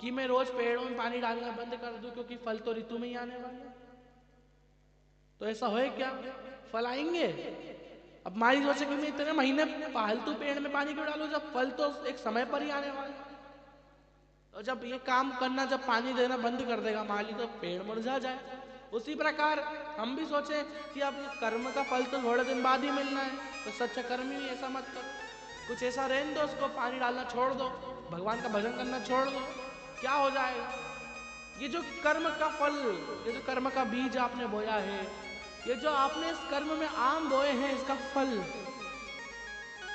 कि मैं रोज पेड़ों में पानी डालना बंद कर दूं क्योंकि फल तो ऋतु में ही आने वाले हैं। तो ऐसा होए क्या, फल आएंगे? अब मारी सोचे कि मैं इतने महीने फालतू पेड़ में पानी क्यों डालूं जब फल तो एक समय पर ही आने वाला है। और जब ये काम करना, जब पानी देना बंद कर देगा माली, तो पेड़ मुरझा जाए। उसी प्रकार हम भी सोचे कि अब कर्म का फल तो थोड़े दिन बाद ही मिलना है, तो सच्चा कर्म ही नहीं, ऐसा मत करो, कुछ ऐसा रहने दो, उसको पानी डालना छोड़ दो, भगवान का भजन करना छोड़ दो, क्या हो जाएगा। ये जो कर्म का फल, ये जो कर्म का बीज आपने बोया है, ये जो आपने इस कर्म में आम बोए हैं, इसका फल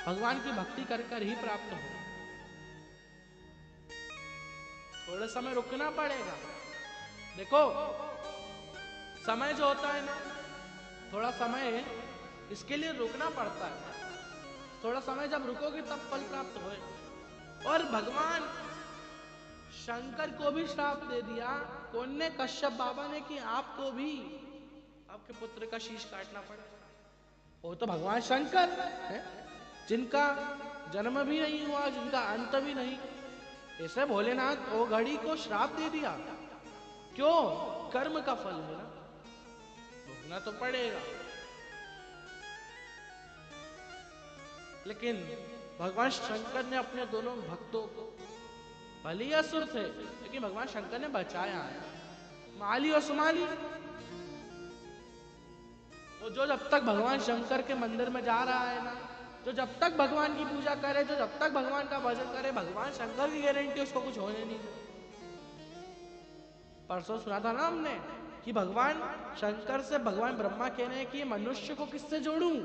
भगवान की भक्ति कर कर ही प्राप्त हो। थोड़ा समय रुकना पड़ेगा। देखो समय जो होता है ना, थोड़ा समय इसके लिए रुकना पड़ता है। थोड़ा समय जब रुकोगे तब फल प्राप्त होए। और भगवान शंकर को भी श्राप दे दिया। कौन ने? कश्यप बाबा ने, कि आपको भी आपके पुत्र का शीश काटना पड़े। वो तो भगवान शंकर है, जिनका जन्म भी नहीं हुआ, जिनका अंत भी नहीं, ऐसे भोलेनाथ वो घड़ी को श्राप दे दिया। क्यों? कर्म का फल है ना, भोगना तो पड़ेगा। लेकिन भगवान शंकर ने अपने दोनों भक्तों को, भले ही असुर थे लेकिन भगवान शंकर ने बचाया है, माली और सुमाली। तो जो जब तक भगवान शंकर के मंदिर में जा रहा है ना, जो जब तक भगवान की पूजा करे, जो जब तक भगवान का भजन करे, भगवान शंकर की गारंटी उसको कुछ होने नहीं। परसों सुना था ना हमने कि भगवान शंकर से भगवान ब्रह्मा कह रहे हैं कि ये मनुष्य को किससे जोड़ूं,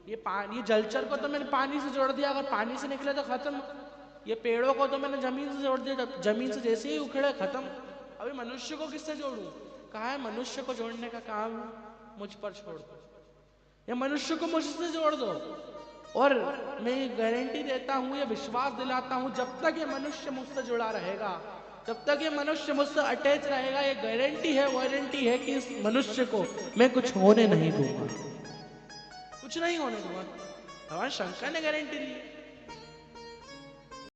ये पानी, ये जलचर को तो मैंने पानी से जोड़ दिया, अगर पानी से निकले तो खत्म। ये पेड़ों को तो मैंने जमीन से जोड़ दिया, जमीन से जैसे ही उखड़े खत्म। अभी मनुष्य को किससे जोड़ूं? कहा है मनुष्य को जोड़ने का काम मुझ पर छोड़ दो, या मनुष्य को मुझसे जोड़ दो। और मैं ये गारंटी देता हूं, ये विश्वास दिलाता हूं, जब तक ये मनुष्य मुझसे जुड़ा रहेगा, जब तक ये मनुष्य मुझसे अटैच रहेगा, ये गारंटी है, वारंटी है कि इस मनुष्य को मैं कुछ होने नहीं दूंगा, कुछ नहीं होने दूंगा। भगवान शंकर ने गारंटी दी।